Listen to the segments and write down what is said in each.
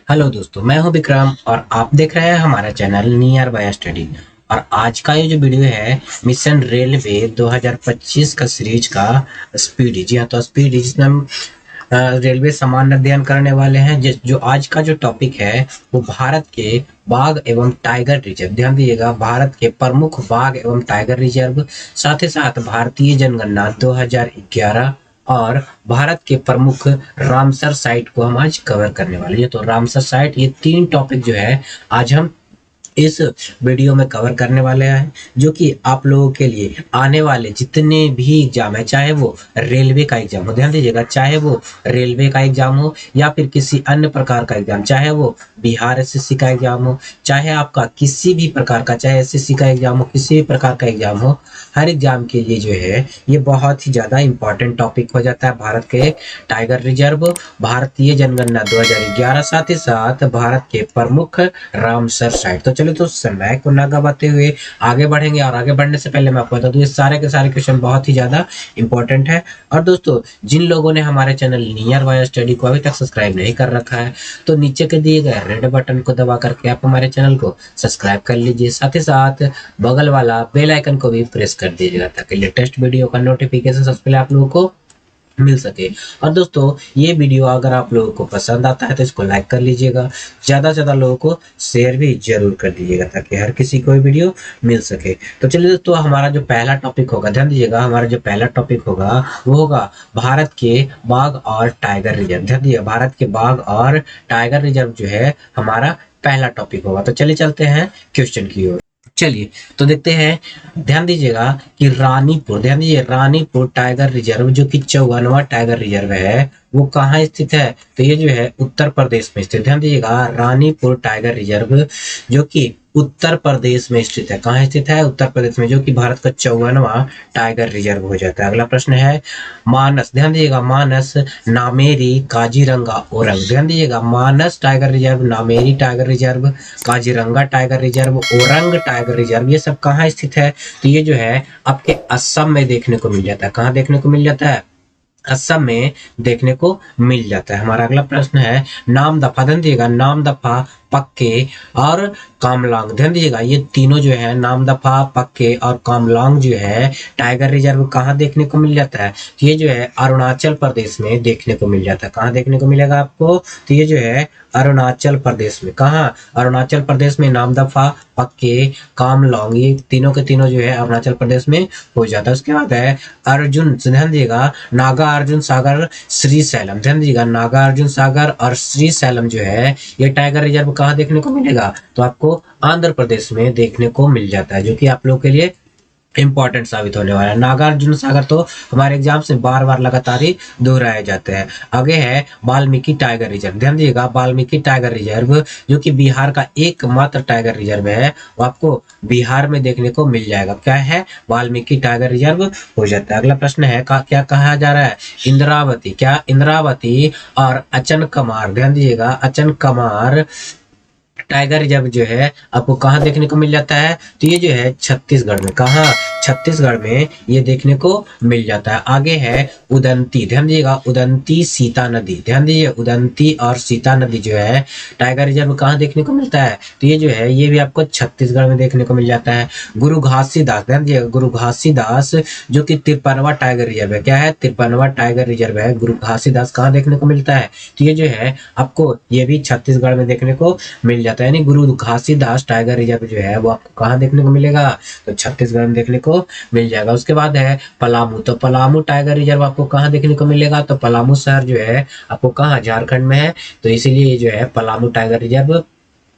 Hello दोस्तों, मैं हूं विक्रम और आप देख रहे हैं हमारा चैनल नियर बाय स्टडी। और आज का ये जो वीडियो है मिशन रेलवे 2025 का सीरीज का स्पीड। जी हाँ, तो स्पीड जिसमें हम रेलवे सामान्य अध्ययन करने वाले हैं। जो आज का जो टॉपिक है वो भारत के बाघ एवं टाइगर रिजर्व। ध्यान दीजिएगा, भारत के प्रमुख बाघ एवं टाइगर रिजर्व, साथ ही साथ भारतीय जनगणना 2011 और भारत के प्रमुख रामसर साइट को हम आज कवर करने वाले हैं। तो रामसर साइट, ये तीन टॉपिक जो है आज हम इस वीडियो में कवर करने वाले हैं, जो कि आप लोगों के लिए आने वाले जितने भी एग्जाम है, चाहे वो रेलवे का एग्जाम हो, ध्यान दीजिएगा, चाहे वो रेलवे का एग्जाम हो या फिर किसी अन्य प्रकार का एग्जाम, चाहे वो बिहार एसएससी का एग्जाम हो, चाहे आपका किसी भी प्रकार का, चाहे एसएससी का एग्जाम हो, किसी भी प्रकार का एग्जाम हो, हर एग्जाम के लिए जो है ये बहुत ही ज्यादा इंपॉर्टेंट टॉपिक हो जाता है। भारत के टाइगर रिजर्व, भारतीय जनगणना 2011, साथ ही साथ भारत के प्रमुख रामसर साइट। तो चलिए, तो समय को ना गवाते हुए आगे बढ़ेंगे। और आगे बढ़ने से पहले मैं आपको बता दूं, ये सारे के सारे क्वेश्चन बहुत ही ज्यादा इंपॉर्टेंट है। और दोस्तों, जिन लोगों ने हमारे चैनल नियर बाय स्टडी को अभी तक सब्सक्राइब नहीं कर रखा है, तो नीचे के दिए गए रेड बटन को दबा करके आप हमारे चैनल को सब्सक्राइब कर लीजिए। साथ ही साथ बगल वाला बेल आइकन को भी प्रेस कर दीजिएगा, ताकि लेटेस्ट वीडियो का नोटिफिकेशन सबसे पहले आप लोगों को मिल सके। और दोस्तों, ये वीडियो अगर आप लोगों को पसंद आता है तो इसको लाइक कर लीजिएगा, ज़्यादा से ज़्यादा लोगों को शेयर भी जरूर कर दीजिएगा, ताकि हर किसी को ये वीडियो मिल सके। तो चलिए दोस्तों, हमारा जो पहला टॉपिक होगा, ध्यान दीजिएगा, हमारा जो पहला टॉपिक होगा वो होगा भारत के बाघ और टाइगर रिजर्व। ध्यान दीजिए, भारत के बाघ और टाइगर रिजर्व जो है हमारा पहला टॉपिक होगा। तो चलिए चलते हैं क्वेश्चन की ओर। चलिए, तो देखते हैं। ध्यान दीजिएगा कि रानीपुर, ध्यान दीजिए, रानीपुर टाइगर रिजर्व जो कि 54वां टाइगर रिजर्व है, वो कहाँ स्थित है? तो ये जो है उत्तर प्रदेश में स्थित। ध्यान दीजिएगा, रानीपुर टाइगर रिजर्व जो कि उत्तर प्रदेश में स्थित है। कहाँ स्थित है? उत्तर प्रदेश में, जो कि भारत का 54वां टाइगर रिजर्व हो जाता है। अगला प्रश्न है मानस। ध्यान दीजिएगा, मानस, नामेरी, काजीरंगा, ओरंग। ध्यान दीजिएगा, Manas tiger reserve, Nameri tiger reserve, Kaziranga tiger reserve, Orang tiger reserve, ये सब कहाँ स्थित है? तो ये जो है आपके असम में देखने को मिल जाता है। कहाँ देखने को मिल जाता है? असम में देखने को मिल जाता है। हमारा अगला प्रश्न है नाम दफा। ध्यान दीजिएगा, नाम दफा, पक्के और कामलांग। ध्यान दीजिएगा, ये तीनों जो है, नाम दफा, पक्के और कामलांग जो है टाइगर रिजर्व कहाँ देखने को मिल जाता है? तो ये जो है अरुणाचल प्रदेश में देखने को मिल जाता है। कहाँ देखने को मिलेगा आपको? तो ये जो है अरुणाचल प्रदेश में। कहाँ? अरुणाचल प्रदेश में नाम दफा, पक्के, कामलांग, ये तीनों के तीनों जो है अरुणाचल प्रदेश में हो जाता है। उसके बाद है अर्जुन, ध्यान दीजिएगा, नागा अर्जुन सागर, श्री सैलम। ध्यान दीजिएगा, नागा अर्जुन सागर और श्री सैलम जो है ये टाइगर रिजर्व कहाँ देखने को मिलेगा? तो आपको आंध्र प्रदेश में देखने को मिल जाता है, जो कि आप लोगों के लिए इंपॉर्टेंट साबित होने वाला है। नागार्जुन सागर तो हमारे एग्जाम से बार बार लगातार ही दोहराए जाते हैं। आगे है वाल्मीकि टाइगर रिजर्व। ध्यान दीजिएगा, वाल्मीकि टाइगर रिजर्व जो कि बिहार का एकमात्र टाइगर रिजर्व है, वो आपको बिहार में देखने को मिल जाएगा। क्या है? वाल्मीकि टाइगर रिजर्व हो जाता है। अगला प्रश्न है क्या कहा जा रहा है? इंद्रावती। क्या? इंद्रावती और अचन कमार। ध्यान दीजिएगा, अचन कमार टाइगर रिजर्व जो है आपको कहाँ देखने को मिल जाता है? तो ये जो है छत्तीसगढ़ में। कहाँ? छत्तीसगढ़ में ये देखने को मिल जाता है। आगे है उदंती। ध्यान दीजिएगा, उदंती सीता नदी। ध्यान दीजिए, उदंती और सीता नदी जो है टाइगर रिजर्व कहाँ देखने को मिलता है? तो ये जो है ये भी आपको छत्तीसगढ़ में देखने को मिल जाता है। गुरु घासीदास। ध्यान दीजिएगा, गुरु घासीदास जो कि 53वां टाइगर रिजर्व है। क्या है? 53वां टाइगर रिजर्व है। गुरु घासीदास कहाँ देखने को मिलता है? तो ये जो है आपको ये भी छत्तीसगढ़ में देखने को मिल जाता है। यानी गुरु घासीदास टाइगर रिजर्व जो है वो आपको कहाँ देखने को मिलेगा? तो छत्तीसगढ़ में देखने को मिल जाएगा। उसके बाद है पलामू। तो पलामू टाइगर रिजर्व आपको कहाँ देखने को मिलेगा? तो पलामू शहर जो है आपको कहाँ? झारखंड में है। तो इसीलिए ये जो है पलामू टाइगर रिजर्व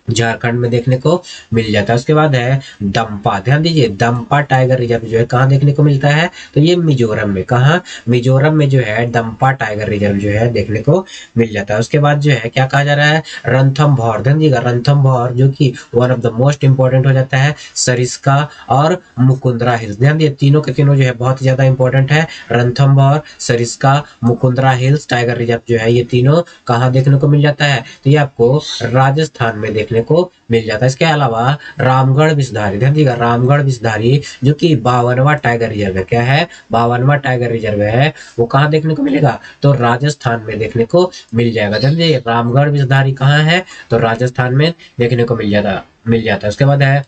झारखंड में देखने को मिल जाता है। उसके बाद है दंपा। ध्यान दीजिए, दंपा टाइगर रिजर्व जो है कहाँ देखने को मिलता है? तो ये मिजोरम में। कहाँ? मिजोरम में जो है दंपा टाइगर रिजर्व जो है देखने को मिल जाता है। उसके बाद जो है क्या कहा जा रहा है? रणथंभौर। ध्यान दीजिएगा, रणथंभौर जो कि one of the most important हो जाता है। सरिस्का और मुकुंदरा हिल्स। ध्यान दिए, तीनों के तीनों जो है बहुत ज्यादा इंपॉर्टेंट है। Ranthambore, Sariska, Mukundra hills tiger reserve जो है ये तीनों कहाँ देखने को मिल जाता है? तो ये आपको राजस्थान में देखने देखने को मिल जाता है। इसके अलावा रामगढ़ विषधारी, ध्यान दीजिएगा, रामगढ़ विषधारी जो कि 52वां टाइगर रिजर्व है, क्या है, 52वां टाइगर रिजर्व है, वो कहाँ देखने को मिलेगा, तो राजस्थान में देखने को मिल जाएगा। ध्यान दीजिए, रामगढ़ विषधारी कहाँ है, तो राजस्थान में देखने को मिल जाता है। उसके बाद है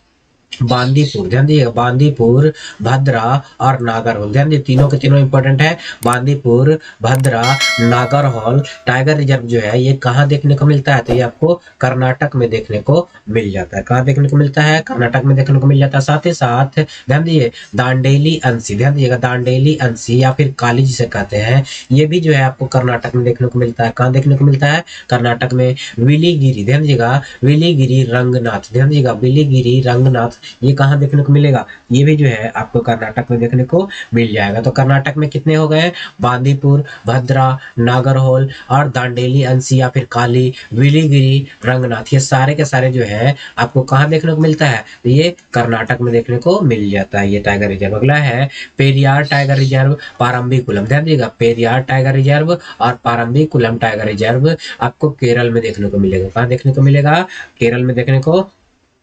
बांदीपुर, ध्यान दीजिएगा, बांदीपुर, भद्रा और नागरहोल, ध्यान दीजिए, तीनों के तीनों इंपॉर्टेंट है। बांदीपुर, भद्रा, नागरहोल टाइगर रिजर्व जो है ये कहाँ देखने को मिलता है, तो ये आपको कर्नाटक में देखने को मिल जाता है। कहाँ देखने को मिलता है, कर्नाटक में देखने को मिल जाता है। साथ ही साथ ध्यान दीजिए दांडेली अंसी, ध्यान दीजिएगा, दांडेली अंसी या फिर काली जिसे कहते हैं, ये भी जो है आपको कर्नाटक में देखने को मिलता है। कहाँ देखने को मिलता है, कर्नाटक में। विलीगिरी, ध्यान दीजिएगा, विलीगिरी रंगनाथ, ध्यान दीजिएगा, विलीगिरी रंगनाथ, ये कहाँ देखने को मिलेगा, ये भी जो है आपको कर्नाटक में देखने को मिल जाएगा। तो कर्नाटक में कितने हो गए, बांदीपुर, भद्रा, नागरहोल और दांडेली अंसी या फिर काली, विलीगिरी, रंगनाथ, ये सारे के सारे जो है आपको कहाँ देखने को मिलता है, तो ये कर्नाटक में देखने को मिल जाता है ये टाइगर रिजर्व। अगला है पेरियार टाइगर रिजर्व, पारंबीकुलम, ध्यान दीजिएगा, पेरियार टाइगर रिजर्व और पारंबीकुलम टाइगर रिजर्व आपको केरल में देखने को मिलेगा। कहाँ देखने को मिलेगा, केरल में देखने को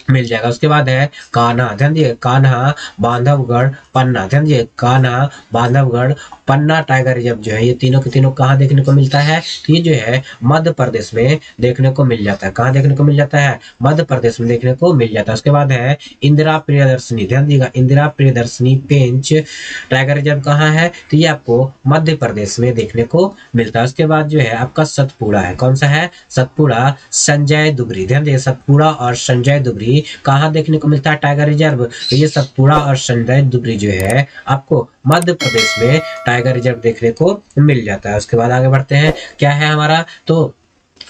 मिल जाएगा। उसके बाद है कान्हा, ध्यान दिए, कान्हा, बांधवगढ़, पन्ना, ध्यान दिए, कान्हा, बांधवगढ़, पन्ना टाइगर रिजर्व जो है ये तीनों के तीनों कहाँ देखने को मिलता है, तो ये जो है मध्य प्रदेश में देखने को मिल जाता है। कहाँ देखने को मिल जाता है, मध्य प्रदेश में देखने को मिल जाता है। उसके बाद है इंदिरा प्रियदर्शनी, ध्यान दीजिएगा, इंदिरा प्रियदर्शनी पेंच टाइगर रिजर्व कहाँ है, तो ये आपको मध्य प्रदेश में देखने को मिलता है। उसके बाद जो है आपका सतपुड़ा है, कौन सा है, सतपुड़ा, संजय दुबरी, ध्यान दीजिए, सतपुड़ा और संजय दुबरी कहाँ देखने को मिलता है टाइगर रिजर्व, तो ये सतपुड़ा और संजय दुबरी जो है आपको मध्य प्रदेश में टाइगर रिजर्व देखने को मिल जाता है। उसके बाद आगे बढ़ते हैं, क्या है हमारा, तो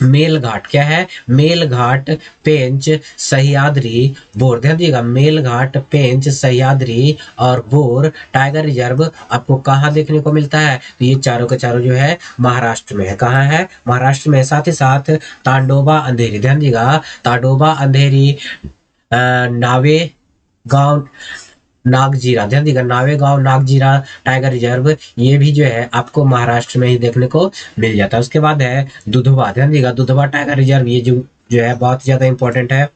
मेलघाट, क्या है, मेलघाट, पेंच, सह्याद्री, बोर, ध्यान दीजिएगा, मेलघाट, पेंच, सह्याद्री और बोर टाइगर रिजर्व आपको कहाँ देखने को मिलता है, तो ये चारों के चारों जो है महाराष्ट्र में है। कहाँ है, महाराष्ट्र में। साथ ही साथ तांडोबा अंधेरी, ध्यान दीजिएगा, तांडोबा अंधेरी, नावे गांव नागजीरा, ध्यान दीजिएगा, नावेगांव नागजीरा टाइगर रिजर्व, ये भी जो है आपको महाराष्ट्र में ही देखने को मिल जाता है। उसके बाद है दुधवा, ध्यान दीजिएगा, दुधवा टाइगर रिजर्व, ये जो है बहुत ज्यादा इंपॉर्टेंट है।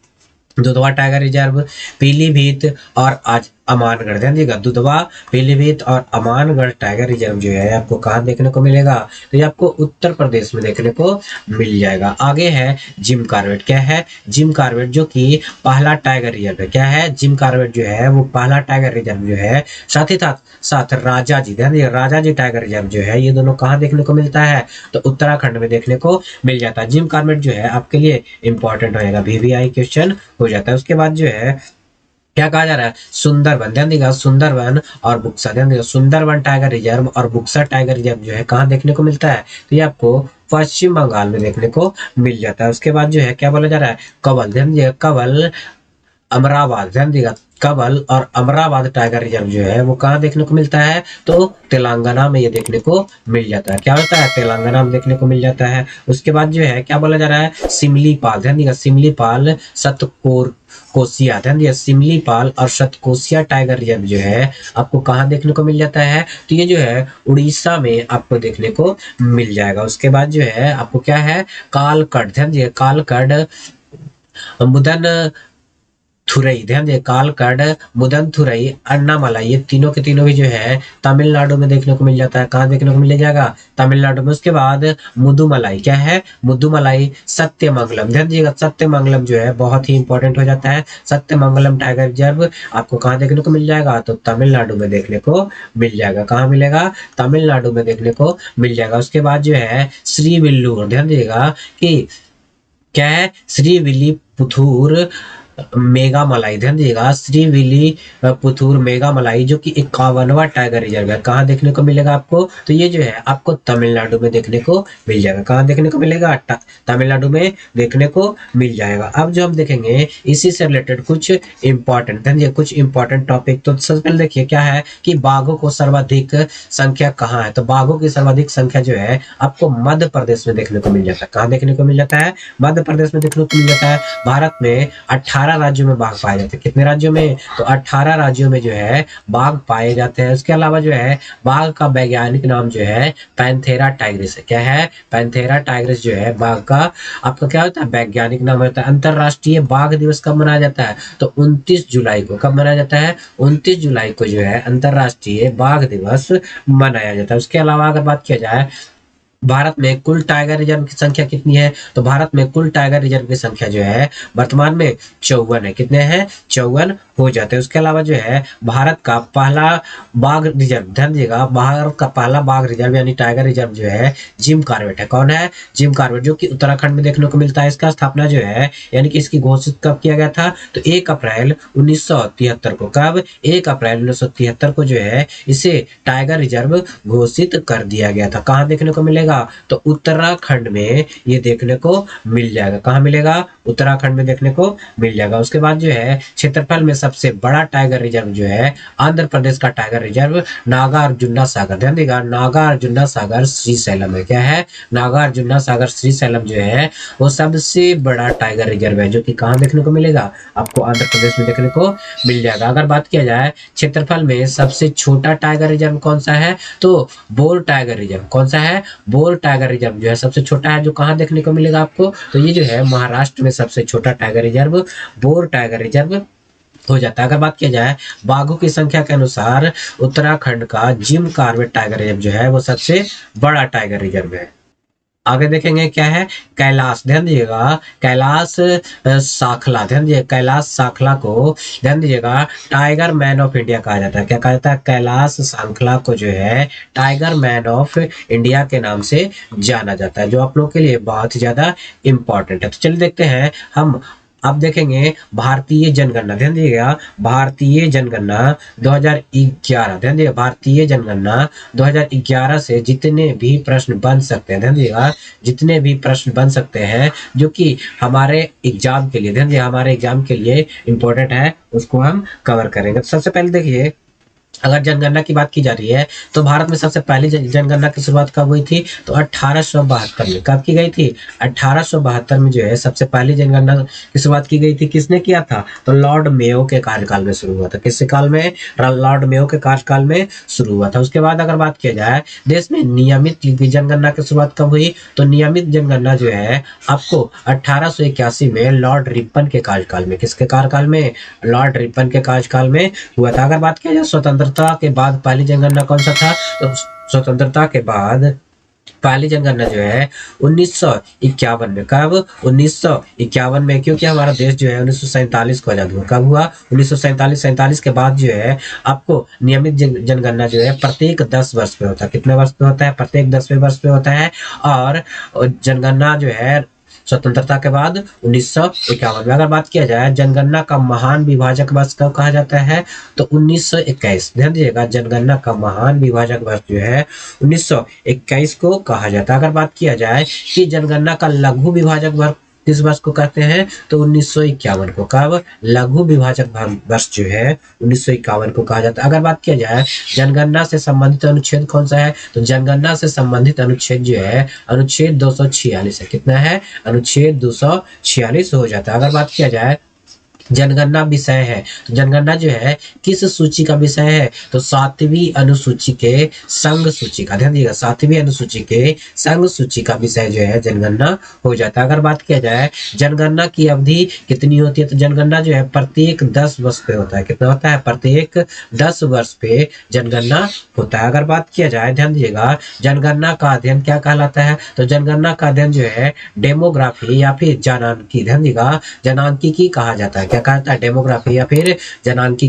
दुधवा टाइगर रिजर्व, पीलीभीत और आज अमानगढ़, ध्यान दीजिएगा, दुधवा, पीलीभीत और अमानगढ़ टाइगर रिजर्व जो है आपको कहाँ देखने को मिलेगा, तो ये आपको उत्तर प्रदेश में देखने को मिल जाएगा। आगे है जिम कॉर्बेट, क्या है, जिम कॉर्बेट जो कि पहला टाइगर रिजर्व है, क्या है, जिम कॉर्बेट जो है वो पहला टाइगर रिजर्व जो है। साथ ही साथ राजा जी, ध्यान दीजिए, राजा जी टाइगर रिजर्व जो है ये दोनों कहाँ देखने को मिलता है, तो उत्तराखंड में देखने को मिल जाता है। जिम कॉर्बेट जो है आपके लिए इंपॉर्टेंट होगा, वीवीआई क्वेश्चन हो जाता है। उसके बाद जो है क्या कहा जा रहा है, सुंदरवन, ध्यान दीजिएगा, सुंदरवन और बुक्सा, ध्यान दीजिएगा, सुंदरवन टाइगर रिजर्व और बुक्सा टाइगर रिजर्व जो है कहाँ देखने को मिलता है, तो ये आपको पश्चिम बंगाल में देखने को मिल जाता है। उसके बाद जो है क्या बोला जा रहा है, कवल, ध्यान दीजिएगा, कवल, अमराबाद, ध्यान दीजिएगा, कवल और अमराबाद टाइगर रिजर्व जो है वो कहाँ देखने को मिलता है, तो तेलंगाना में ये देखने को मिल जाता है। क्या होता है, तेलंगाना में देखने को मिल जाता है। उसके बाद जो है क्या बोला जा रहा है, सिमलीपाल, ध्यान दीजिएगा, सिमलीपाल, सतकोर कोसिया, ध्यान दीजिए, सिमलीपाल और सतकोसिया टाइगर रिजर्व जो है आपको कहाँ देखने को मिल जाता है, तो ये जो है उड़ीसा में आपको देखने को मिल जाएगा। उसके बाद जो है आपको क्या है, कालकट, ध्यान दीजिए, कालकट, मुदन थुरई, ध्यान दीजिए, कालकड, मुदनथुरई, अन्नामलाई, ये तीनों के तीनों भी जो है तमिलनाडु में देखने को मिल जाता है। कहाँ देखने को मिल जाएगा, तमिलनाडु में। उसके बाद मुदुमलाई, क्या है, मुदुमलाई, सत्यमंगलम, ध्यान दीजिएगा, सत्यमंगलम जो है बहुत ही इंपॉर्टेंट हो जाता है। सत्यमंगलम टाइगर रिजर्व आपको कहाँ देखने को मिल जाएगा, तो तमिलनाडु में देखने को मिल जाएगा। कहाँ मिलेगा, तमिलनाडु में देखने को मिल जाएगा। उसके बाद जो है श्रीविल्लुर, ध्यान दीजिएगा कि क्या है, श्रीविल्लीपुथूर मेघामलाई, ध्यान दीजिएगा, श्रीविल्लीपुथूर मेघामलाई जो कि 51वां टाइगर रिजर्व है। कहाँ देखने को मिलेगा आपको, तो ये जो है आपको तमिलनाडु में देखने को मिल जाएगा। कहाँ देखने को मिलेगा, तमिलनाडु में देखने को मिल जाएगा। अब जो हम देखेंगे इसी से रिलेटेड कुछ इंपॉर्टेंट, ध्यान दीजिए, कुछ इंपॉर्टेंट टॉपिक। तो सबसे पहले देखिए क्या है कि बाघों को सर्वाधिक संख्या कहाँ है, तो बाघों की सर्वाधिक संख्या जो है आपको मध्य प्रदेश में देखने को मिल जाता है। कहाँ देखने को मिल जाता है, मध्य प्रदेश में देखने को मिल जाता है। भारत में 18 18 राज्यों में बाघ पाए जाते हैं। कितने राज्यों में? तो 18 राज्यों में जो है बाघ पाए जाते हैं। उसके अलावा जो है बाघ का वैज्ञानिक नाम जो है पैंथेरा टाइग्रिस है। क्या है? पैंथेरा टाइग्रिस जो है बाघ का आपका क्या होता है? वैज्ञानिक नाम होता है। अंतरराष्ट्रीय बाघ दिवस कब मनाया जाता है? तो 29 जुलाई को। कब मनाया जाता है? 29 जुलाई को जो है अंतरराष्ट्रीय बाघ दिवस मनाया जाता है। उसके अलावा अगर बात किया जाए भारत में कुल टाइगर रिजर्व की संख्या कितनी है? तो भारत में कुल टाइगर रिजर्व की संख्या जो है वर्तमान में 54 है। कितने हैं? 54 हो जाते हैं। उसके अलावा जो है भारत का पहला बाघ रिजर्व, ध्यान दीजिएगा, भारत का पहला बाघ रिजर्व यानी टाइगर रिजर्व जो है जिम कॉर्बेट है। कौन है? जिम कॉर्बेट, जो कि उत्तराखंड में देखने को मिलता है। इसका स्थापना जो है यानी कि इसकी घोषित कब किया गया था? तो 1 अप्रैल 1973 को। कब? 1 अप्रैल 1973 को जो है इसे टाइगर रिजर्व घोषित कर दिया गया था। कहाँ देखने को मिलेगा? तो उत्तराखंड में ये देखने को मिल जाएगा। कहाँ मिलेगा? उत्तराखंड में देखने को मिल जाएगा। उसके बाद जो है क्षेत्रफल में सबसे बड़ा टाइगर रिजर्व जो है आंध्र प्रदेश का टाइगर रिजर्व नागार्जुना सागर, ध्यान देगा, नागार्जुना सागर श्रीशैलम है। क्या है? नागार्जुना सागर श्रीशैलम जो है वो सबसे बड़ा टाइगर रिजर्व है, जो कि कहाँ देखने को मिलेगा? आपको आंध्र प्रदेश में देखने को मिल जाएगा। अगर बात किया जाए क्षेत्रफल में सबसे छोटा टाइगर रिजर्व कौन सा है? तो बोर टाइगर रिजर्व। कौन सा है? बोर टाइगर रिजर्व जो है सबसे छोटा है, जो कहाँ देखने को मिलेगा आपको? तो ये जो है महाराष्ट्र में सबसे छोटा tiger reserve bore tiger reserve हो जाता है। अगर बात किया जाए बाघों की संख्या के अनुसार उत्तराखंड का जिम कॉर्बेट टाइगर रिजर्व जो है वो सबसे बड़ा टाइगर रिजर्व है। आगे देखेंगे क्या है? कैलाश, ध्यान दीजिएगा, कैलाश साखला, ध्यान दीजिए, कैलाश साखला को ध्यान दीजिएगा टाइगर मैन ऑफ इंडिया कहा जाता है। क्या कहा जाता है? कैलाश सांखला को जो है टाइगर मैन ऑफ इंडिया के नाम से जाना जाता है, जो आप लोग के लिए बहुत ही ज्यादा इंपॉर्टेंट है। तो चलिए देखते हैं हम। अब देखेंगे भारतीय जनगणना, ध्यान दीजिएगा, भारतीय जनगणना 2011, ध्यान दीजिएगा, भारतीय जनगणना 2011 से जितने भी प्रश्न बन सकते हैं, ध्यान दीजिएगा, जितने भी प्रश्न बन सकते हैं जो कि हमारे एग्जाम के लिए, ध्यान दीजिए, हमारे एग्जाम के लिए इंपॉर्टेंट है, उसको हम कवर करेंगे। तो सबसे पहले देखिए, अगर जनगणना की बात की जा रही है तो भारत में सबसे पहली जनगणना की शुरुआत कब हुई थी? तो 1872 में। कब की गई थी? 1872 में जो है सबसे पहली जनगणना की शुरुआत की गई थी। किसने किया था? तो लॉर्ड मेयो के कार्यकाल में शुरू हुआ था। किसके काल में? लॉर्ड मेयो के कार्यकाल में शुरू हुआ था। उसके बाद अगर बात किया जाए देश में नियमित जनगणना की शुरुआत कब हुई? तो नियमित जनगणना जो है आपको 1881 में लॉर्ड रिपन के कार्यकाल में, किसके कार्यकाल में? लॉर्ड रिपन के कार्यकाल में हुआ था। अगर बात किया जाए स्वतंत्रता के बाद पहली जनगणना कौन सा था? तो स्वतंत्रता के बाद पहली जनगणना जो है 1951 में। कब? 1951 में, क्योंकि हमारा देश जो है 1947 को आजाद हुआ। कब हुआ? 1947 के बाद जो है आपको नियमित जनगणना जो है प्रत्येक 10 वर्ष पे होता है। कितने वर्ष पे होता है? प्रत्येक 10वें वर्ष पे होता है। और जनगणना जो है स्वतंत्रता के बाद 1951 में। अगर बात किया जाए जनगणना का महान विभाजक वर्ष कब कहा जाता है? तो 1921, ध्यान दीजिएगा, जनगणना का महान विभाजक वर्ष जो है 1921 को कहा जाता है। अगर बात किया जाए कि जनगणना का लघु विभाजक वर्ष किस वर्ष को कहते हैं? तो 1951 को। कब? लघु विभाजक वर्ष जो है 1951 को कहा जाता है। अगर बात किया जाए जनगणना से संबंधित अनुच्छेद कौन सा है? तो जनगणना से संबंधित अनुच्छेद जो है अनुच्छेद 246 है। कितना है? अनुच्छेद 246 हो जाता है। अगर बात किया जाए जनगणना विषय है, तो जनगणना जो है किस सूची का विषय है? तो 7वीं अनुसूची के संघ सूची का, ध्यान दीजिएगा, 7वीं अनुसूची के संघ सूची का विषय जो है जनगणना हो जाता है। अगर बात किया जाए जनगणना की अवधि कितनी होती है? तो जनगणना जो है प्रत्येक 10 वर्ष पे होता है। कितना होता है? प्रत्येक 10 वर्ष पे जनगणना होता है। अगर बात किया जाए, ध्यान दीजिएगा, जनगणना का अध्ययन क्या कहलाता है? तो जनगणना का अध्ययन जो है डेमोग्राफी या फिर जनांकी, ध्यान दीजिएगा, जनांकी कहा जाता है। क्या कहता है? डेमोग्राफी या फिर जनांकी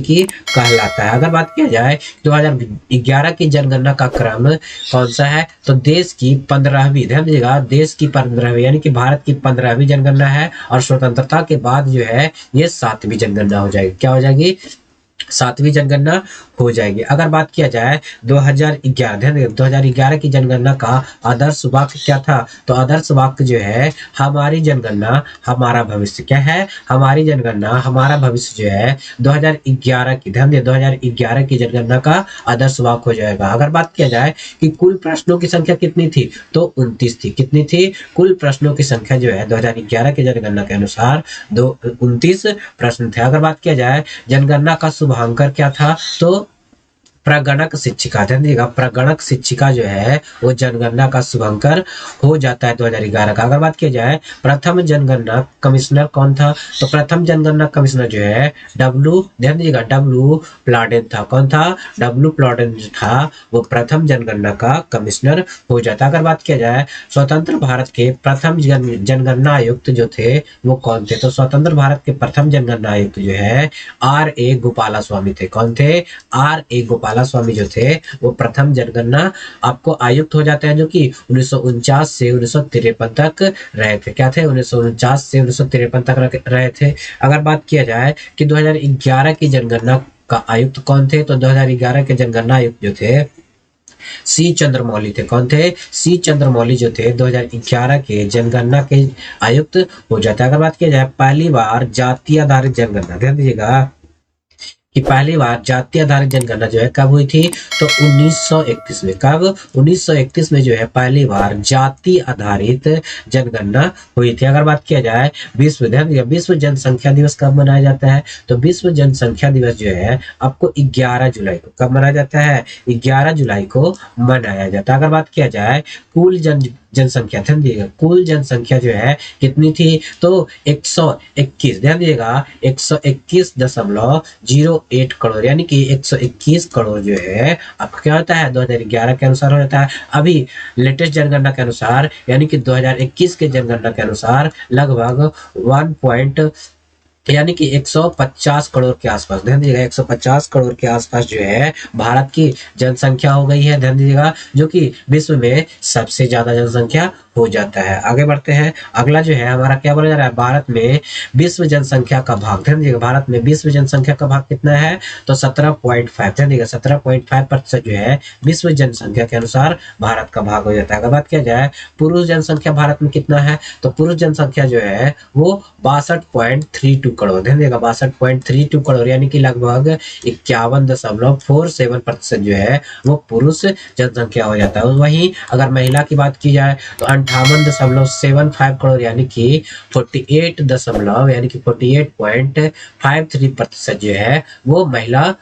कहलाता है। अगर बात किया जाए 2011 की जनगणना का क्रम कौन सा है? तो देश की 15वीं, ध्यान दीजिएगा, देश की 15वीं यानी कि भारत की 15वीं जनगणना है। और स्वतंत्रता के बाद जो है ये 7वीं जनगणना हो जाएगी। क्या हो जाएगी? 7वीं जनगणना हो जाएगी। अगर बात किया जाए 2011, ध्यान दें 2011 की जनगणना का आदर्श वाक्य क्या था? तो आदर्श वाक्य जो है हमारी जनगणना हमारा भविष्य। क्या है? हमारी जनगणना हमारा भविष्य जो है 2011 की, ध्यान दें 2011 की जनगणना का आदर्श वाक्य हो जाएगा। अगर बात किया जाए कि कुल प्रश्नों की संख्या कितनी थी, तो 29 थी। कितनी थी? कुल प्रश्नों की संख्या जो है 2011 की जनगणना के अनुसार 29 प्रश्न थे। अगर बात किया जाए जनगणना का शुभांकर क्या था, तो प्रगणक शिक्षिका। ध्यान दीजिएगा, प्रगणक शिक्षिका जो है वो जनगणना का शुभांकर हो जाता है 2011 का। अगर बात की जाए प्रथम जनगणना कमिश्नर कौन था, तो प्रथम जनगणना कमिश्नर जो है ध्यान दीजिएगा डब्ल्यू प्लॉडेन था। कौन था? डब्ल्यू प्लॉडेन जो था वो प्रथम जनगणना का कमिश्नर हो जाता है। अगर बात किया जाए स्वतंत्र भारत के प्रथम जनगणना आयुक्त जो थे वो कौन थे, तो स्वतंत्र भारत के प्रथम जनगणना आयुक्त जो है R.A. गोपाला स्वामी थे। कौन थे? R.A. गोपाला स्वामी जो थे वो प्रथम जनगणना आपको आयुक्त हो जाते हैं, जो कि 1949 से 1953 तक रहे थे। क्या थे? 1949 से 1953 तक रहे थे। अगर बात किया जाए कि 2011 की जनगणना का आयुक्त कौन थे, तो 2011 के जनगणना आयुक्त जो थे सी चंद्रमौली थे। कौन थे? सी चंद्रमौली जो थे 2011 के जनगणना के आयुक्त हो जाते हैं। अगर बात किया जाए पहली बार जाति आधारित जनगणना, ध्यान दीजिएगा कि पहली बार जाति आधारित जनगणना जो है कब हुई थी, तो 1931 में। कब? 1931 में जो है पहली बार जाति आधारित जनगणना हुई थी। अगर बात किया जाए विश्व जनसंख्या दिवस कब मनाया जाता है, तो विश्व जनसंख्या दिवस जो है आपको 11 जुलाई को कब मनाया जाता है? 11 जुलाई को मनाया जाता है। अगर बात किया जाए कुल जनसंख्या, ध्यान दीजिएगा कुल जनसंख्या जो है कितनी थी, तो 121, ध्यान दीजिएगा 121.08 करोड़, यानी कि 121 करोड़ जो है आपका क्या होता है 2011 के अनुसार हो जाता है। अभी लेटेस्ट जनगणना के अनुसार यानी कि 2021 के जनगणना के अनुसार लगभग 1 यानी कि 150 करोड़ के आसपास, ध्यान दीजिएगा 150 करोड़ के आसपास जो है भारत की जनसंख्या हो गई है। ध्यान दीजिएगा जो कि विश्व में सबसे ज्यादा जनसंख्या हो जाता है। आगे बढ़ते हैं, अगला जो है हमारा क्या बोला जा रहा है, भारत में विश्व जनसंख्या का भाग। ध्यान दीजिएगा भारत में विश्व जनसंख्या का भाग कितना है, तो 17.5, ध्यान दीजिएगा 17.5% जो है विश्व जनसंख्या के अनुसार भारत का भाग हो जाता है। अगर बात किया जाए पुरुष जनसंख्या भारत में कितना है, तो पुरुष जनसंख्या जो है वो 62.32 करोड़, ध्यान दीजिएगा 62.32 करोड़, यानी कि लगभग 51.47% जो है वो पुरुष जनसंख्या हो जाता है। वहीं अगर महिला की बात की जाए तो 58.75 करोड़, यानी कि 48.53% जो है वो महिला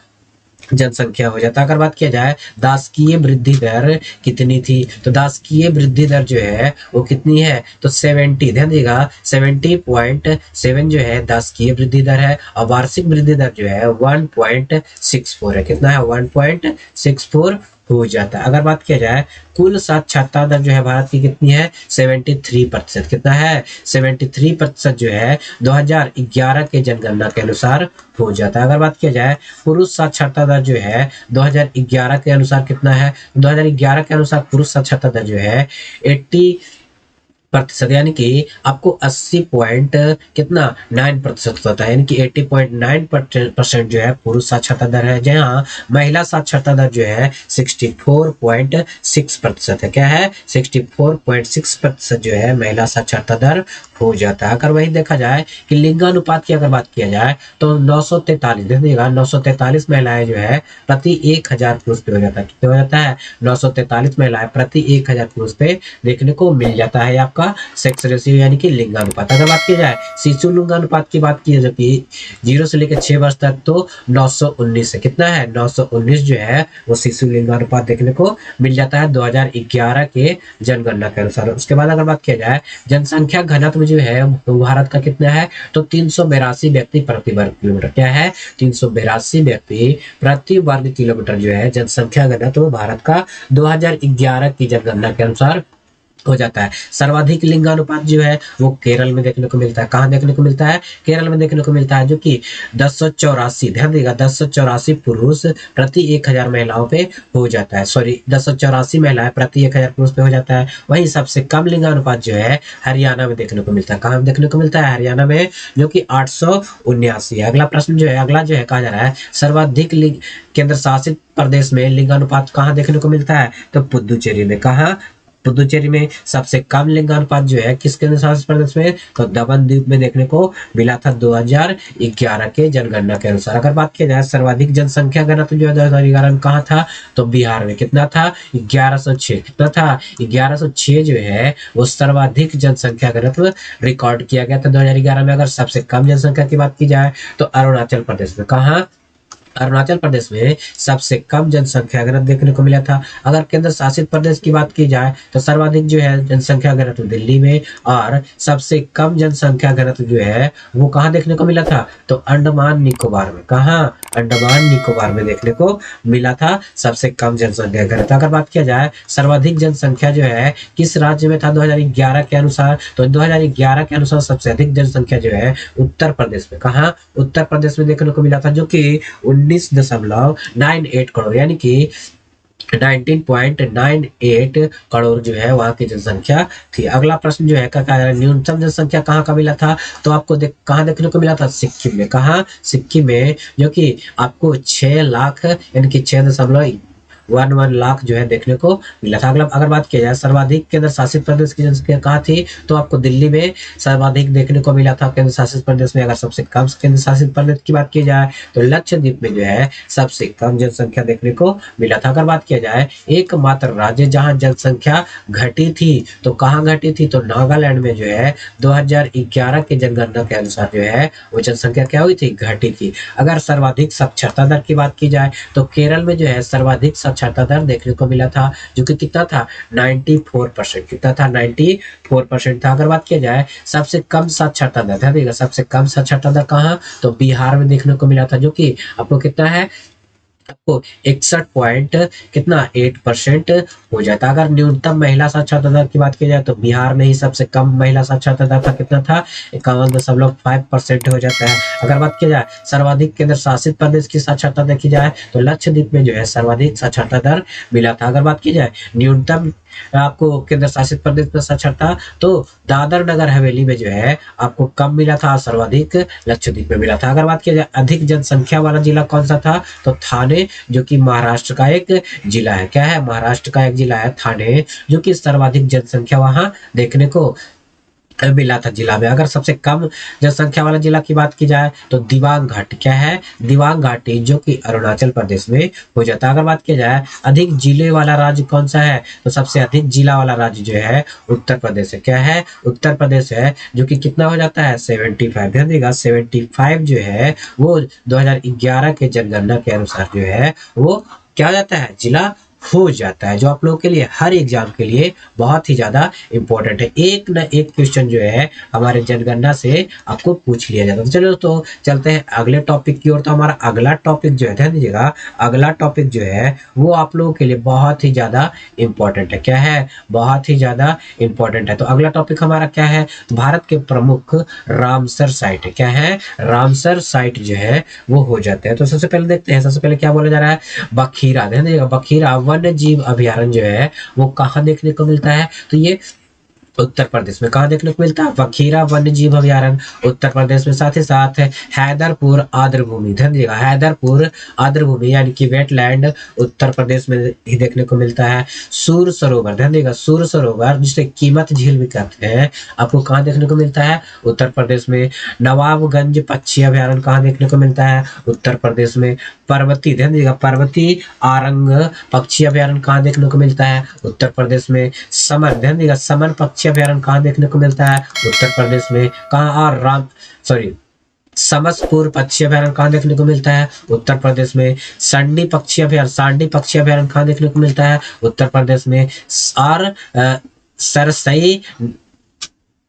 जनसंख्या हो जाता है। अगर बात किया जाए दासकीय वृद्धि दर कितनी थी, तो दासकीय वृद्धि दर जो है वो कितनी है, तो 70, ध्यान दीजिएगा 70.7 जो है दासकीय वृद्धि दर है, और वार्षिक वृद्धि दर जो है 1.64 है। कितना है? 1.64 हो जाता है। अगर बात किया जाए कुल साक्षरता दर जो है भारत की कितनी है, 73%। कितना है? 73% जो है 2011 के जनगणना के अनुसार हो जाता है। अगर बात किया जाए पुरुष साक्षरता दर जो है 2011 के अनुसार कितना है, 2011 के अनुसार पुरुष साक्षरता दर जो है 80%, यानी कि आपको 80 पॉइंट कितना 9% होता है, यानी कि 80.9% जो है पुरुष साक्षरता दर है, जहाँ महिला साक्षरता दर जो है 64.6% है। क्या है? 64.6% जो है महिला साक्षरता दर हो जाता है। अगर वही देखा जाए कि लिंगानुपात की अगर बात किया जाए तो 943, देखिएगा 943 महिलाएं जो है प्रति 1000 पुरुष पे हो जाता है। कितने हो जाता है? 943 महिलाएं प्रति 1000 पुरुष पे देखने को मिल जाता है आपका सेक्स रेशियो, यानी कि लिंगानुपात। अगर बात की जाए शिशु लिंगानुपात की बात की जाए 0 से लेकर 6 वर्ष तक, तो 919 है। कितना है? 919 जो है वो शिशु लिंगानुपात देखने को मिल जाता है 2011 के जनगणना के अनुसार। उसके बाद अगर बात किया जाए जनसंख्या घनत्व जो है भारत का कितना है, तो 382 व्यक्ति प्रति वर्ग किलोमीटर। क्या है? 382 व्यक्ति प्रति वर्ग किलोमीटर जो है जनसंख्या घनत्व भारत का 2011 की जनगणना के अनुसार हो जाता है। सर्वाधिक लिंगानुपात जो है वो केरल में देखने को मिलता है। कहाँ देखने को मिलता है? केरल में देखने को मिलता है, जो कि 1084, ध्यान देगा, 1084 पुरुष प्रति 1000 महिलाओं पे हो जाता है। सॉरी, 1084 महिलाएं प्रति 1000 पुरुष पे हो जाता है। वहीं सबसे कम लिंगानुपात जो है हरियाणा में देखने को मिलता है। कहाँ देखने को मिलता है? हरियाणा में, जो कि 879 है। अगला प्रश्न जो है, अगला जो है कहा जा रहा है सर्वाधिक केंद्र शासित प्रदेश में लिंगानुपात कहाँ देखने को मिलता है? तो पुदुचेरी में। कहाँ? पुदुचेरी में। सबसे कम लिंगानुपात जो है किस केंद्र शासित प्रदेश में? तो दमन द्वीप में देखने को मिला था 2011 के जनगणना के अनुसार। अगर बात की जाए सर्वाधिक जनसंख्या घनत्व जो है 2011 में कहाँ था? तो बिहार में। कितना था? 1106। कितना था? 1106 जो है वो सर्वाधिक जनसंख्या घनत्व रिकॉर्ड किया गया था 2011 में। अगर सबसे कम जनसंख्या की बात की जाए तो अरुणाचल प्रदेश में। कहाँ? अरुणाचल प्रदेश में सबसे कम जनसंख्या घनत्व देखने को मिला था। अगर केंद्र शासित प्रदेश की बात की जाए तो सर्वाधिक जो है जनसंख्या घनत्व दिल्ली में, और सबसे कम जनसंख्या घनत्व जो है वो कहाँ देखने को मिला था? तो अंडमान निकोबार में। कहाँ? अंडमान निकोबार में देखने को मिला था सबसे कम जनसंख्या घनत्व। अगर बात किया जाए सर्वाधिक जनसंख्या जो है किस राज्य में था 2011 के अनुसार? तो 2011 के अनुसार सबसे अधिक जनसंख्या जो है उत्तर प्रदेश में। कहाँ? उत्तर प्रदेश में देखने को मिला था, जो कि 19.98 करोड़, यानी कि 19.98 करोड़ जो है वहां की जनसंख्या थी। अगला प्रश्न जो है न्यूनतम जनसंख्या कहाँ का मिला था? तो आपको कहाँ देखने को मिला था? सिक्किम में। कहाँ? सिक्किम में, जो कि आपको 6 लाख यानी कि 6.11 लाख जो है देखने को मिला था। अगला अगर बात की जाए सर्वाधिक केंद्र शासित प्रदेश की जनसंख्या कहाँ थी? तो आपको दिल्ली में सर्वाधिक देखने को मिला था केंद्र शासित प्रदेश में। अगर सबसे कम केंद्र शासित प्रदेश की बात की जाए तो लक्षद्वीप में जो है सबसे कम जनसंख्या देखने को मिला था। अगर बात किया जाए एकमात्र राज्य जहां जनसंख्या घटी थी तो कहाँ घटी थी? तो नागालैंड में जो है 2011 के जनगणना के अनुसार जो है वो जनसंख्या क्या हुई थी? घटी थी। अगर सर्वाधिक साक्षरता दर की बात की जाए तो केरल में जो है सर्वाधिक साक्षरता दर देखने को मिला था, जो कि कितना था? 94%। कितना था? 94% था। अगर बात किया जाए सबसे कम साक्षरता दर, ध्यान देगा, सबसे कम साक्षरता दर कहाँ? तो बिहार में देखने को मिला था, जो कि आपको कितना है? आपको 61 पॉइंट कितना 8% हो जाता। अगर न्यूनतम महिला साक्षरता दर की बात की जाए तो बिहार में ही सबसे कम महिला साक्षरता दर था। कितना था? 51.5% हो जाता है। अगर बात की जाए सर्वाधिक केंद्र शासित प्रदेश की साक्षरता देखी जाए तो लक्षद्वीप में जो है सर्वाधिक साक्षरता दर मिला था। अगर बात की जाए न्यूनतम आपको केंद्र शासित प्रदेश में साक्षरता, तो दादर नगर हवेली में जो है आपको कम मिला था, सर्वाधिक लक्षद्वीप में मिला था। अगर बात की जाए अधिक जनसंख्या वाला जिला कौन सा था? तो थाने, जो कि महाराष्ट्र का एक जिला है। क्या है? महाराष्ट्र का एक जिला है थाने, जो कि सर्वाधिक जनसंख्या वहां देखने को मिला था जिला में। अगर सबसे कम जनसंख्या वाला जिला की बात की जाए तो दिबांग घाटी। क्या है? दिबांग घाटी, जो कि अरुणाचल प्रदेश में हो जाता है। अगर बात की जाए अधिक जिले वाला राज्य कौन सा है? तो सबसे अधिक जिला वाला राज्य जो है उत्तर प्रदेश है। क्या है? उत्तर प्रदेश है, जो कि कितना हो जाता है? 75। ध्यान देगा, 75 जो है वो 2011 के जनगणना के अनुसार जो है वो क्या हो जाता है? जिला हो जाता है, जो आप लोगों के लिए हर एग्जाम के लिए बहुत ही ज्यादा इंपॉर्टेंट है। एक ना एक क्वेश्चन जो है हमारे जनगणना से आपको पूछ लिया जाता है। तो चलो, तो चलते हैं अगले टॉपिक की ओर। तो हमारा अगला टॉपिक जो है, ध्यान दीजिएगा, अगला टॉपिक जो है वो आप लोगों के लिए बहुत ही ज्यादा इंपॉर्टेंट है। क्या है? बहुत ही ज्यादा इंपॉर्टेंट है। तो अगला टॉपिक हमारा क्या है? भारत के प्रमुख रामसर साइट है। क्या है? रामसर साइट जो है वो हो जाते हैं। तो सबसे पहले देखते हैं, सबसे पहले क्या बोला जा रहा है? बखीरा, ध्यान दीजिएगा, बखीरा वन्य जीव अभयारण्य जो है वो कहाँ देखने को मिलता है? तो ये उत्तर प्रदेश में। कहाँ देखने को मिलता है? बखीरा वन्य जीव अभयारण्य उत्तर प्रदेश में। साथ ही साथ हैदरपुर आर्द्रभूमि, ध्यान दीजिएगा, हैदरपुर आर्द्रभूमि यानी कि वेटलैंड उत्तर प्रदेश में ही देखने को मिलता है। सूर सरोवर, ध्यान दीजिएगा, सूर सरोवर जिसे कीमत झील भी कहते हैं, आपको कहाँ देखने को मिलता है? उत्तर प्रदेश में। नवाबगंज पक्षी अभयारण्य कहाँ देखने को मिलता है? उत्तर प्रदेश में। पर्वती, ध्यान दीजिएगा, पर्वती आरंग पक्षी अभयारण्य कहाँ देखने को मिलता है? उत्तर प्रदेश में। समन, ध्यान दीजिएगा, समन पक्षी अभयारण्य कहाँ देखने को मिलता है? उत्तर प्रदेश में। कहाँ? और समसपुर पक्षी अभयारण्य कहाँ देखने को मिलता है? उत्तर प्रदेश में। सांडी पक्षी अभयारण्य कहाँ देखने को मिलता है? उत्तर प्रदेश में। और सरसई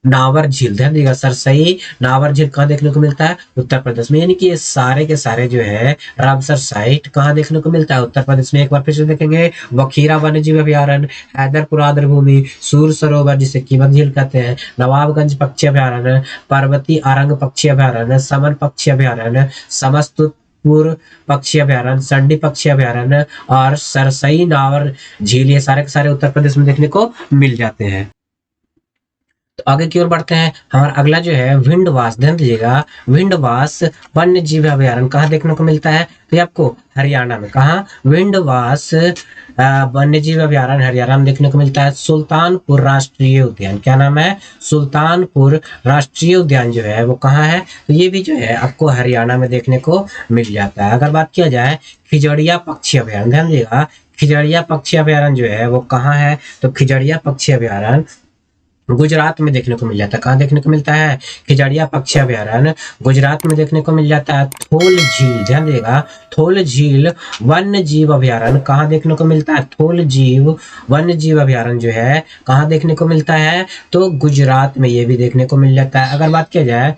नावर झील, ध्यान दीजिएगा, सरसई नावर झील कहाँ देखने को मिलता है? उत्तर प्रदेश में। यानी कि ये सारे के सारे जो है रामसर साइट कहाँ देखने को मिलता है? उत्तर प्रदेश में। एक बार फिर से देखेंगे, वखीरा वन्य जीव अभयारण्य, हैदरपुर आर्द्र भूमि, सूर सरोवर जिसे कीमत झील कहते हैं, नवाबगंज पक्षी अभयारण्य, पर्वती आरंग पक्षी अभयारण्य, समन पक्षी अभयारण्य, समस्तपुर पक्षी अभयारण्य, संडी पक्षी अभयारण्य और सरसई नावर झील, ये सारे के सारे उत्तर प्रदेश में देखने को मिल जाते हैं। तो आगे की ओर बढ़ते हैं। हमारा अगला जो है विंडवास, ध्यान दीजिएगा, विंडवास वन्य जीव अभयारण्य कहाँ देखने को मिलता है? तो ये आपको हरियाणा में। कहाँ? विंडवास वन्य जीव अभयारण्य हरियाणा में देखने को मिलता है। सुल्तानपुर राष्ट्रीय उद्यान, क्या नाम है? सुल्तानपुर राष्ट्रीय उद्यान जो है वो कहाँ है? तो ये भी जो है आपको हरियाणा में देखने को मिल जाता है। अगर बात किया जाए खिजड़िया पक्षी अभयारण्य, ध्यान दीजिएगा, खिजड़िया पक्षी अभयारण्य जो है वो कहाँ है? तो खिजड़िया पक्षी अभयारण्य गुजरात में देखने को मिल जाता है। कहाँ देखने को मिलता है? खिजड़िया पक्षी अभयारण्य गुजरात में देखने को मिल जाता है। थोल झील, ध्यान देगा, थोल झील वन्य जीव अभयारण्य कहाँ देखने को मिलता है? थोल जीव वन्य जीव अभयारण्य जो है कहाँ देखने को मिलता है? तो गुजरात में ये भी देखने को मिल जाता है। अगर बात किया जाए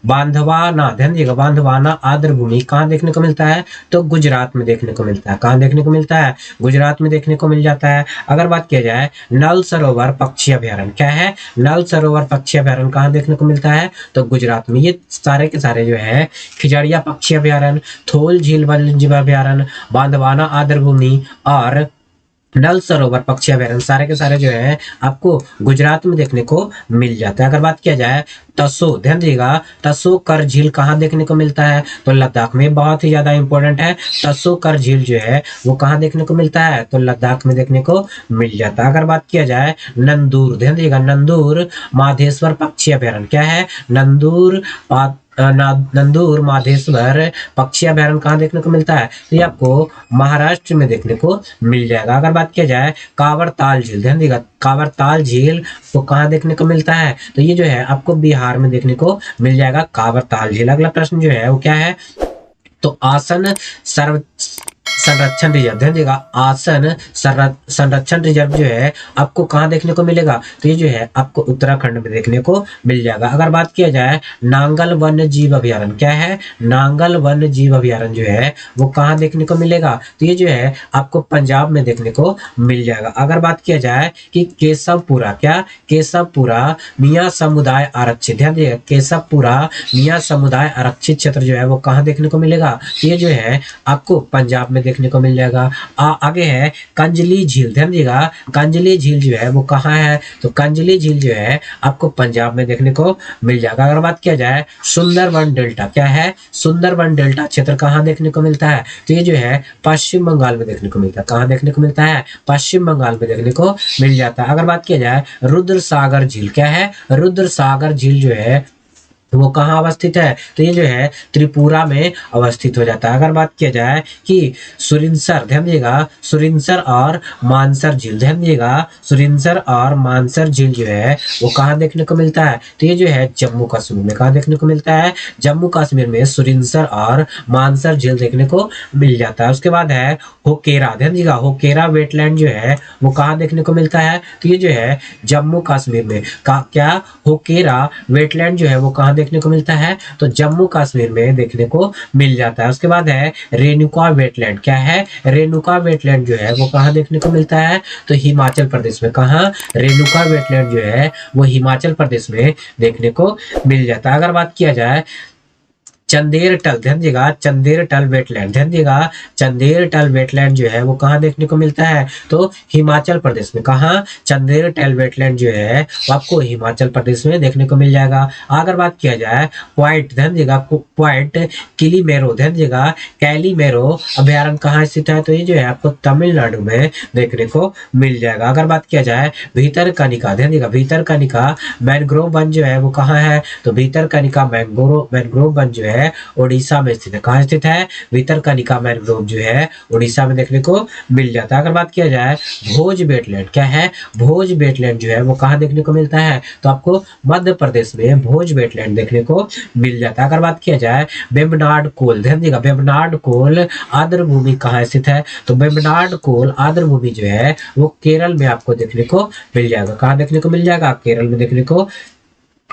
बांधवाना, ध्यान दीजिएगा, बांधवाना आर्द्र भूमि कहाँ देखने को मिलता है? तो गुजरात में देखने को मिलता है। कहाँ देखने को मिलता है? गुजरात में देखने को मिल जाता है। अगर बात किया जाए नल सरोवर पक्षी अभयारण्य, क्या है? नल सरोवर पक्षी अभयारण्य कहाँ देखने को मिलता है? तो गुजरात में। ये सारे के सारे जो है खिजड़िया पक्षी अभयारण्य, थोल झील वन्य जीव अभयारण्य, बांधवाना आर्द्र भूमि और नल सरोवर पक्षी अभयारण्य सारे के सारे जो है आपको गुजरात में देखने को मिल जाता है। अगर बात किया जाए तसो, ध्यान दीजिएगा, तसो कर झील कहाँ देखने को मिलता है? तो लद्दाख में। बहुत ही ज्यादा इंपॉर्टेंट है, तसो कर झील जो है वो कहाँ देखने को मिलता है? तो लद्दाख में देखने को मिल जाता है। अगर बात किया जाए नंदूर, ध्यान दीजिएगा, नंदूर माधेश्वर पक्षी अभयारण्य, क्या है? नंदूर माधेश्वर पक्षी अभयारण्य कहाँ देखने को मिलता है? तो ये आपको महाराष्ट्र में देखने को मिल जाएगा। अगर बात किया जाए कांवर ताल झील, ध्यान दीजिएगा, कांवर ताल झील तो कहाँ देखने को मिलता है? तो ये जो है आपको बिहार में देखने को मिल जाएगा कांवर ताल झील। अगला प्रश्न जो है वो क्या है? तो आसन सर्व संरक्षण रिजर्व, ध्यान दीजिएगा, आसन संरक्षण रिजर्व जो है आपको कहाँ देखने को मिलेगा? तो ये जो है आपको उत्तराखंड में देखने को मिल जाएगा। अगर बात किया जाए नांगल वन्य जीव अभयारण्य, क्या है? नांगल वन्य जीव अभयारण्य जो है वो कहाँ देखने को मिलेगा? तो ये जो है आपको पंजाब में देखने को मिल जाएगा। अगर बात किया जाए कि केशवपुरा, क्या? केशवपुरा मियाँ समुदाय आरक्षित, ध्यान दीजिएगा, केशवपुरा मियाँ समुदाय आरक्षित क्षेत्र जो है वो कहाँ देखने को मिलेगा? ये जो है आपको पंजाब में देखने को मिल जाएगा। आगे है कंजली झील, ध्यान दीजिएगा, कंजली झील जो है वो कहाँ है? तो कंजली झील जो है आपको पंजाब में देखने को मिल जाएगा। अगर बात किया जाए सुंदरवन डेल्टा, क्या है? सुंदरवन डेल्टा क्षेत्र कहाँ देखने को मिलता है? तो ये जो है पश्चिम बंगाल में देखने को मिलता है। कहाँ देखने को मिलता है? पश्चिम बंगाल में देखने को मिल जाता है। अगर बात किया जाए रुद्र सागर झील, क्या है? रुद्र सागर झील जो है वो कहाँ अवस्थित है? तो ये जो है त्रिपुरा में अवस्थित हो जाता है। अगर बात किया जाए कि सुरिनसर, ध्यान दीजिएगा, सुरिनसर और मानसर झील, ध्यान दीजिएगा, सुरिनसर और मानसर झील जो है वो कहाँ देखने को मिलता है? तो ये जो है जम्मू कश्मीर में। कहाँ देखने को मिलता है? जम्मू कश्मीर में सुरिनसर और मानसर झील देखने को मिल जाता है। उसके बाद है होकेरा, ध्यान दीजिएगा, होकेरा वेटलैंड जो है वो कहाँ देखने को मिलता है? तो ये जो है जम्मू कश्मीर में। क्या? होकेरा वेटलैंड जो है वो कहाँ देखने को मिलता है? तो जम्मू कश्मीर में देखने को मिल जाता है। उसके बाद है रेणुका वेटलैंड, क्या है? रेणुका वेटलैंड जो है वो कहाँ देखने को मिलता है? तो हिमाचल प्रदेश में। कहाँ? रेणुका वेटलैंड जो है वो हिमाचल प्रदेश में देखने को मिल जाता है। अगर बात किया जाए चंदेर टल, ध्यान दीजिएगा, चंदेर टल वेटलैंड, ध्यान दीजिएगा, चंदेर टल वेटलैंड जो है वो कहाँ देखने को मिलता है? तो हिमाचल प्रदेश में। कहाँ? चंदेर टल वेटलैंड जो है वो आपको हिमाचल प्रदेश में देखने को मिल जाएगा। अगर बात किया जाए पॉइंट, ध्यान दीजिएगा, पॉइंट किलीमेरो, ध्यान दीजिएगा, कैलीमेरो अभयारण्य कहाँ स्थित है? तो ये जो है आपको तमिलनाडु में देखने को मिल जाएगा। अगर बात किया जाए भीतरकनिका, ध्यान दीजिएगा, भीतरकनिका मैंग्रोव वन जो है वो कहाँ है? तो भीतरकनिका मैंग्रोव वन जो है उड़ीसा में स्थित है। कहाँ स्थित है? भीतरकनिका मैंग्रोव जो है उड़ीसा में देखने को मिल जाता है। अगर बात किया जाए भोज वेटलैंड, क्या है? भोज वेटलैंड जो है वो कहाँ देखने को मिलता है? तो आपको मध्य प्रदेश में भोज वेटलैंड देखने को मिल जाता है। अगर बात किया जाए वेम्बनाड कोल, ध्यान दीजिएगा, वेम्बनाड कोल आर्द्र भूमि कहाँ स्थित है? तो वेम्बनाड कोल आर्द्र भूमि जो है वो केरल में आपको देखने को मिल जाएगा। कहाँ देखने को मिल जाएगा? केरल में देखने को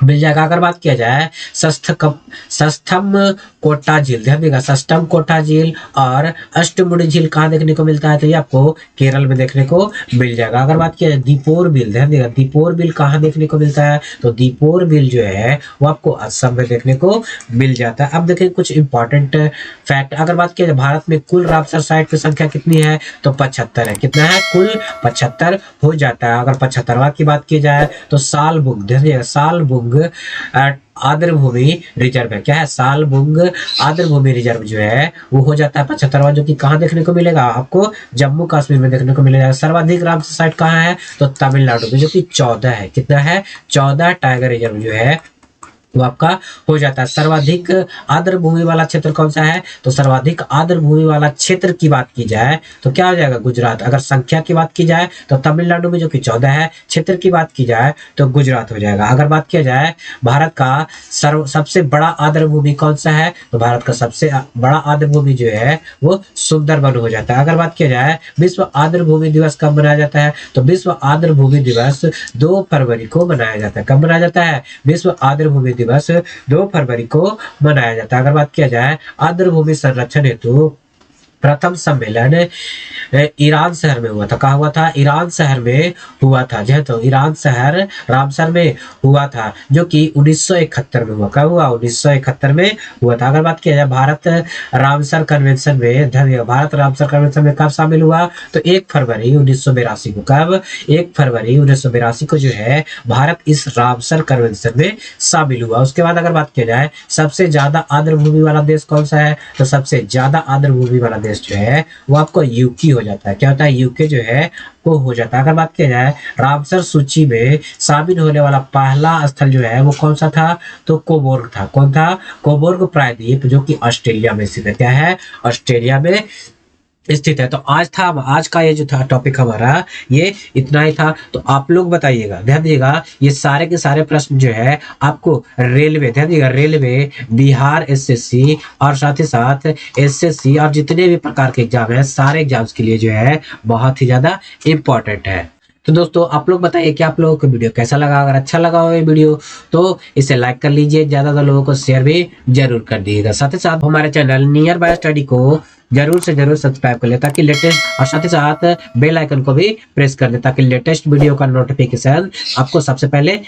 मिल जाएगा। अगर बात किया जाए सस्थम कोटा झील, ध्यान देगा, सष्टम कोटा झील और अष्टमुड़ी झील कहाँ देखने को मिलता है, तो ये आपको केरल में देखने को मिल जाएगा। अगर बात किया जाए दीपोर बिल, ध्यान देगा, दीपोर बिल कहाँ देखने को मिलता है, तो दीपोर बिल जो है वो आपको असम में देखने को मिल जाता है। अब देखिए कुछ इंपॉर्टेंट फैक्ट, अगर बात किया जाए भारत में कुल रामसर साइट की संख्या कितनी है, तो 75 है। कितना है, कुल 75 हो जाता है। अगर 75वां की बात की जाए तो सालबुंग, देखिए सालबुंग आर्द्र भूमि रिजर्व है। क्या है, सालबुंग आर्द्र भूमि रिजर्व जो है वो हो जाता है 75वां, जो कि कहाँ देखने को मिलेगा, आपको जम्मू कश्मीर में देखने को मिलेगा। सर्वाधिक रामसर साइट कहाँ है, तो तमिलनाडु में, जो कि 14 है। कितना है, 14 टाइगर रिजर्व जो है वो आपका हो जाता है। सर्वाधिक आर्द्र भूमि वाला क्षेत्र कौन सा है, तो सर्वाधिक आर्द्र भूमि वाला क्षेत्र की बात की जाए तो क्या हो जाएगा, गुजरात। अगर संख्या की बात की जाए तो तमिलनाडु में जो कि 14 है, क्षेत्र की बात की जाए तो गुजरात हो जाएगा। अगर बात किया जाए भारत का सबसे बड़ा आर्द्र भूमि कौन सा है, तो भारत का सबसे बड़ा आर्द्र भूमि जो है वो सुंदरबन हो जाता है। अगर बात किया जाए विश्व आर्द्र भूमि दिवस कब मनाया जाता है, तो विश्व आर्द्र भूमि दिवस 2 फरवरी को मनाया जाता है। कब मनाया जाता है, विश्व आर्द्र भूमि दिवस 2 फरवरी को मनाया जाता है। अगर बात किया जाए आर्द्र भूमि संरक्षण हेतु प्रथम सम्मेलन ईरान शहर में हुआ था। कहाँ हुआ था, ईरान शहर में हुआ था। जो तो ईरान शहर रामसर में हुआ था, जो कि 1971 में हुआ। कब हुआ, 1971 में हुआ था। अगर बात किया जाए भारत रामसर कन्वेंशन में, भारत रामसर कन्वेंशन में कब शामिल हुआ, तो 1 फरवरी 1982 को। कब, 1 फरवरी 1982 को जो है भारत इस रामसर कन्वेंशन में शामिल हुआ। उसके बाद अगर बात किया जाए सबसे ज्यादा आर्द्र भूमि वाला देश कौन सा है, तो सबसे ज्यादा आर्द्र भूमि वाला देश जो है वो आपको यूके हो जाता है। क्या होता है, यूके जो है वो हो जाता है। अगर बात किया जाए रामसर सूची में शामिल होने वाला पहला स्थल जो है वो कौन सा था, तो कोबोर्ग था। कौन था, कोबोर्ग प्रायद्वीप, जो कि ऑस्ट्रेलिया में स्थित है। क्या है, ऑस्ट्रेलिया में स्थित है। तो आज का ये जो था टॉपिक हमारा ये इतना ही था। तो आप लोग बताइएगा, ध्यान दीजिएगा, ये सारे के सारे प्रश्न जो है आपको रेलवे, ध्यान दीजिएगा, रेलवे, बिहार एसएससी और साथ ही साथ एसएससी और जितने भी प्रकार के एग्जाम है, सारे एग्जाम्स के लिए जो है बहुत ही ज्यादा इंपॉर्टेंट है। तो दोस्तों आप लोग बताइए कि आप लोगों को वीडियो कैसा लगा। अगर अच्छा लगा हो ये वीडियो तो इसे लाइक कर लीजिए, ज्यादातर लोगों को शेयर भी जरूर कर दीजिएगा। साथ ही साथ हमारे चैनल नियर बाय स्टडी को जरूर से जरूर सब्सक्राइब कर ले, ताकि लेटेस्ट, और साथ ही साथ बेल आइकन को भी प्रेस कर दे, ताकि लेटेस्ट वीडियो का नोटिफिकेशन आपको सबसे पहले